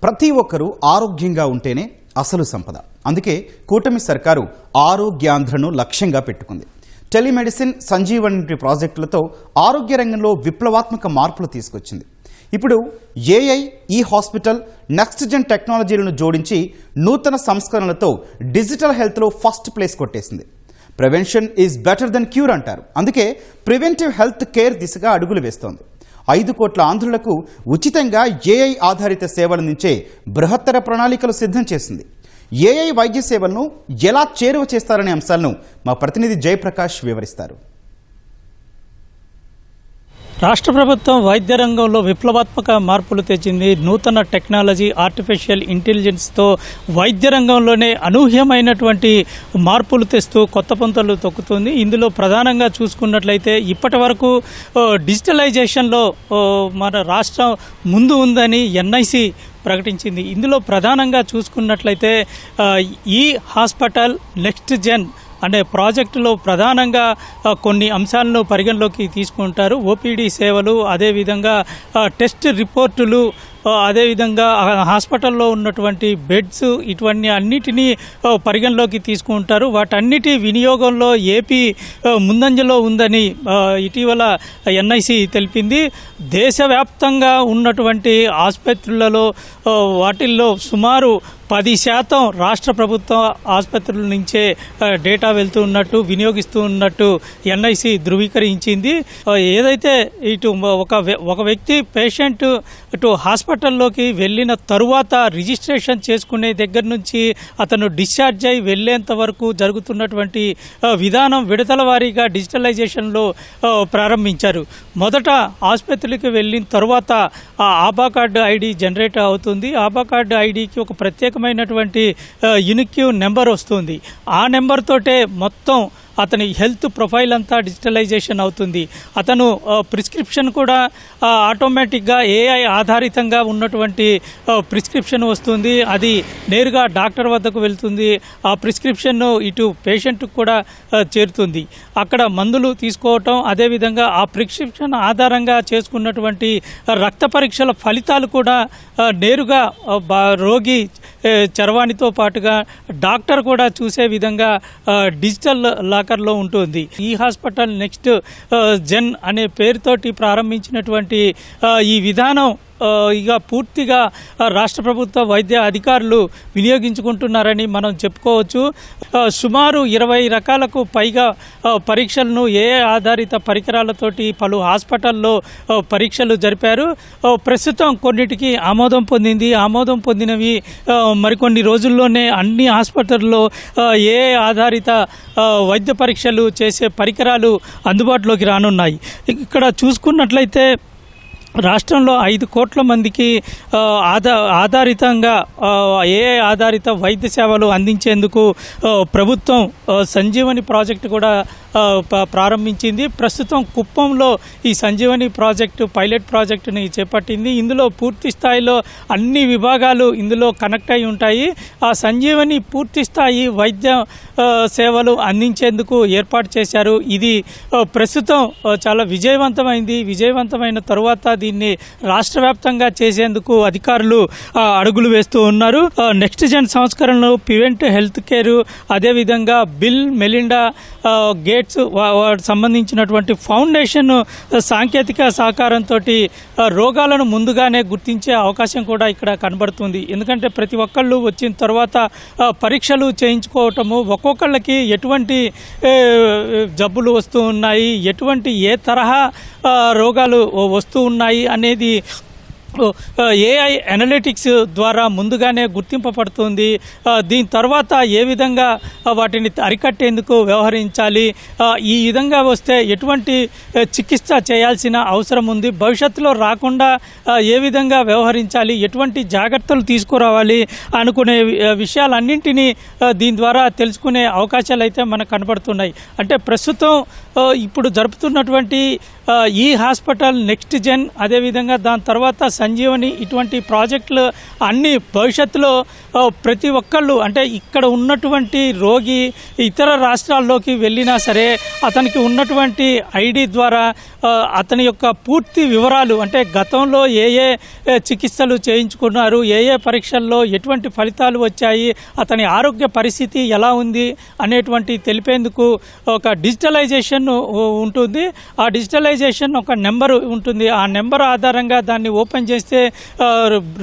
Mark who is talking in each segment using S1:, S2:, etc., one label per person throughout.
S1: ప్రతి ఒక్కరూ ఆరోగ్యంగా ఉంటేనే అసలు సంపద. అందుకే కూటమి సర్కారు ఆరోగ్యాంధ్రను లక్ష్యంగా పెట్టుకుంది. టెలిమెడిసిన్, సంజీవని ప్రాజెక్టులతో ఆరోగ్య రంగంలో విప్లవాత్మక మార్పులు తీసుకొచ్చింది. ఇప్పుడు ఏఐ, ఈ హాస్పిటల్, నెక్స్ట్ జెన్ టెక్నాలజీలను జోడించి నూతన సంస్కరణలతో డిజిటల్ హెల్త్లో ఫస్ట్ ప్లేస్ కొట్టేసింది. Prevention is better than cure అంటారు. అందుకే ప్రివెంటివ్ హెల్త్ కేర్ దిశగా అడుగులు వేస్తోంది. 5 కోట్ల ఆంధ్రులకు ఉచితంగా ఏఐ ఆధారిత సేవలందించే బృహత్తర ప్రణాళికలు సిద్ధం చేసింది. ఏఐ వైద్య సేవలను ఎలా చేరువ చేస్తారనే అంశాలను మా ప్రతినిధి జయప్రకాష్ వివరిస్తారు.
S2: రాష్ట్ర ప్రభుత్వం వైద్య రంగంలో విప్లవాత్మక మార్పులు తెచ్చింది. నూతన టెక్నాలజీ, ఆర్టిఫిషియల్ ఇంటెలిజెన్స్తో వైద్య రంగంలోనే అనూహ్యమైనటువంటి మార్పులు తెస్తూ కొత్త పంతలు తొక్కుతుంది. ఇందులో ప్రధానంగా చూసుకున్నట్లయితే ఇప్పటి వరకు డిజిటలైజేషన్లో మన రాష్ట్రం ముందు ఉందని ఎన్ఐసి ప్రకటించింది. ఇందులో ప్రధానంగా చూసుకున్నట్లయితే ఈ హాస్పిటల్ నెక్స్ట్ జెన్ అనే ప్రాజెక్టులో ప్రధానంగా కొన్ని అంశాలను పరిగణలోకి తీసుకుంటారు. ఓపీడీ సేవలు, అదేవిధంగా టెస్ట్ రిపోర్టులు, అదేవిధంగా హాస్పిటల్లో ఉన్నటువంటి బెడ్స్, ఇటువంటి అన్నిటినీ పరిగణలోకి తీసుకుంటారు. వాటన్నిటి వినియోగంలో ఏపీ ముందంజలో ఉందని ఇటీవల ఎన్ఐసి తెలిపింది. దేశవ్యాప్తంగా ఉన్నటువంటి ఆసుపత్రులలో వాటిల్లో సుమారు 10% రాష్ట్ర ప్రభుత్వ ఆసుపత్రుల నుంచే డేటా వెళ్తూ ఉన్నట్టు, వినియోగిస్తూ ఉన్నట్టు ఎన్ఐసి ధృవీకరించింది. ఏదైతే ఇటు ఒక వ్యక్తి పేషెంట్ ఇటు హాస్పిటల్లోకి వెళ్ళిన తరువాత రిజిస్ట్రేషన్ చేసుకునే దగ్గర నుంచి అతను డిశ్చార్జ్ అయి వెళ్లేంత వరకు జరుగుతున్నటువంటి విధానం విడతల వారీగా డిజిటలైజేషన్లో ప్రారంభించారు. మొదట ఆసుపత్రికి వెళ్ళిన తరువాత ఆ ఆభా కార్డు ఐడి జనరేట్ అవుతుంది. ఆభా కార్డు ఐడికి ఒక ప్రత్యేకమైనటువంటి యూనిక్ నెంబర్ వస్తుంది. ఆ నెంబర్ తోటే మొత్తం అతని హెల్త్ ప్రొఫైల్ అంతా డిజిటలైజేషన్ అవుతుంది. అతను ప్రిస్క్రిప్షన్ కూడా ఆటోమేటిక్గా ఏఐ ఆధారితంగా ఉన్నటువంటి ప్రిస్క్రిప్షన్ వస్తుంది. అది నేరుగా డాక్టర్ వద్దకు వెళ్తుంది. ఆ ప్రిస్క్రిప్షన్ ఇటు పేషెంట్కి కూడా చేరుతుంది. అక్కడ మందులు తీసుకోవటం, అదేవిధంగా ఆ ప్రిస్క్రిప్షన్ ఆధారంగా చేసుకున్నటువంటి రక్త పరీక్షల ఫలితాలు కూడా నేరుగా రోగి చరవాణితో పాటుగా డాక్టర్ కూడా చూసే విధంగా డిజిటల్ లాకర్లో ఉంటుంది. ఈ హాస్పిటల్ నెక్స్ట్ జెన్ అనే పేరుతోటి ప్రారంభించినటువంటి ఈ విధానం ఇక పూర్తిగా రాష్ట్ర ప్రభుత్వ వైద్య అధికారులు వినియోగించుకుంటున్నారని మనం చెప్పుకోవచ్చు. సుమారు 20 రకాలకు పైగా పరీక్షలను ఏఐ ఆధారిత పరికరాలతోటి పలు హాస్పిటల్లో పరీక్షలు జరిపారు. ప్రస్తుతం కొన్నిటికి ఆమోదం పొందింది. ఆమోదం పొందినవి మరికొన్ని రోజుల్లోనే అన్ని హాస్పిటల్లో ఏఐ ఆధారిత వైద్య పరీక్షలు చేసే పరికరాలు అందుబాటులోకి రానున్నాయి. ఇక్కడ చూసుకున్నట్లయితే రాష్ట్రంలో 5 కోట్ల మందికి ఆధారితంగా ఏఐ ఆధారిత వైద్య సేవలు అందించేందుకు ప్రభుత్వం సంజీవని ప్రాజెక్టు కూడా ప్రారంభించింది. ప్రస్తుతం కుప్పంలో ఈ సంజీవని ప్రాజెక్టు పైలట్ ప్రాజెక్టుని చేపట్టింది. ఇందులో పూర్తి స్థాయిలో అన్ని విభాగాలు ఇందులో కనెక్ట్ అయి ఉంటాయి. ఆ సంజీవని పూర్తి స్థాయి వైద్య సేవలు అందించేందుకు ఏర్పాటు చేశారు. ఇది ప్రస్తుతం చాలా విజయవంతమైంది. విజయవంతమైన తరువాత దీన్ని రాష్ట్ర వ్యాప్తంగా చేసేందుకు అధికారులు అడుగులు వేస్తూ ఉన్నారు. నెక్స్ట్ జెన్ సంస్కరణలు, ప్రివెంట్ హెల్త్ కేర్, అదేవిధంగా బిల్ మెలిండా గేట్స్ సంబంధించినటువంటి ఫౌండేషన్ సాంకేతిక సహకారంతో రోగాలను ముందుగానే గుర్తించే అవకాశం కూడా ఇక్కడ కనబడుతుంది. ఎందుకంటే ప్రతి ఒక్కళ్ళు వచ్చిన తర్వాత పరీక్షలు చేయించుకోవటము, ఒక్కొక్కళ్ళకి ఎటువంటి జబ్బులు వస్తూ ఉన్నాయి, ఎటువంటి ఏ తరహా రోగాలు వస్తూ ఉన్నాయి అనేది ఏఐ అనలిటిక్స్ ద్వారా ముందుగానే గుర్తింపబడుతుంది. దీని తర్వాత ఏ విధంగా వాటిని అరికట్టేందుకు వ్యవహరించాలి, ఈ విధంగా వస్తే ఎటువంటి చికిత్స చేయాల్సిన అవసరం ఉంది, భవిష్యత్తులో రాకుండా ఏ విధంగా వ్యవహరించాలి, ఎటువంటి జాగ్రత్తలు తీసుకురావాలి అనుకునే విషయాలన్నింటినీ దీని ద్వారా తెలుసుకునే అవకాశాలు అయితే మనకు కనబడుతున్నాయి. అంటే ప్రస్తుతం ఇప్పుడు జరుపుతున్నటువంటి ఈ హాస్పిటల్ నెక్స్ట్ జెన్, అదేవిధంగా దాని తర్వాత సంజీవని ఇటువంటి ప్రాజెక్టులు అన్ని భవిష్యత్తులో ప్రతి ఒక్కళ్ళు అంటే ఇక్కడ ఉన్నటువంటి రోగి ఇతర రాష్ట్రాల్లోకి వెళ్ళినా సరే అతనికి ఉన్నటువంటి ఐడి ద్వారా అతని యొక్క పూర్తి వివరాలు అంటే గతంలో ఏ చికిత్సలు చేయించుకున్నారు, ఏ పరీక్షల్లో ఎటువంటి ఫలితాలు వచ్చాయి, అతని ఆరోగ్య పరిస్థితి ఎలా ఉంది అనేటువంటి తెలిపేందుకు ఒక డిజిటలైజేషన్ ఉంటుంది. ఆ డిజిటలైజేషన్ ఒక నెంబర్ ఉంటుంది. ఆ నెంబర్ ఆధారంగా దాన్ని ఓపెన్ చేస్తే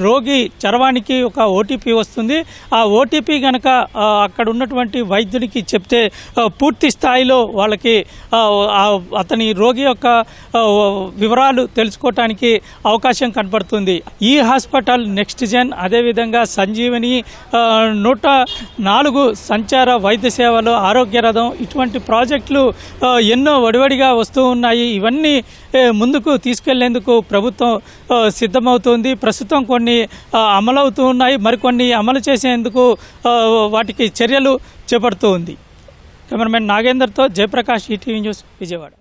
S2: రోగి చరవానికి ఒక ఓటీపీ వస్తుంది. ఆ ఓటీపీ కనుక అక్కడ ఉన్నటువంటి వైద్యునికి చెప్తే పూర్తి స్థాయిలో వాళ్ళకి అతని రోగి యొక్క వివరాలు తెలుసుకోవటానికి అవకాశం కనపడుతుంది. ఈ హాస్పిటల్ నెక్స్ట్ జెన్ అదేవిధంగా సంజీవని 104 సంచార వైద్య సేవలు ఆరోగ్య రథం ఇటువంటి ప్రాజెక్టులు ఎన్నో వడివడిగా వస్తూ ఉన్నాయి. ఇవన్నీ ముందుకు తీసుకెళ్లేందుకు ప్రభుత్వం సిద్ధమవుతుంది. ప్రస్తుతం కొన్ని అమలవుతూ ఉన్నాయి, మరికొన్ని అమలు చేసేందుకు వాటికి చర్యలు చేపడుతూ ఉంది. కెమెరామెన్ నాగేందర్తో జయప్రకాష్, ఈటీవీ న్యూస్, విజయవాడ.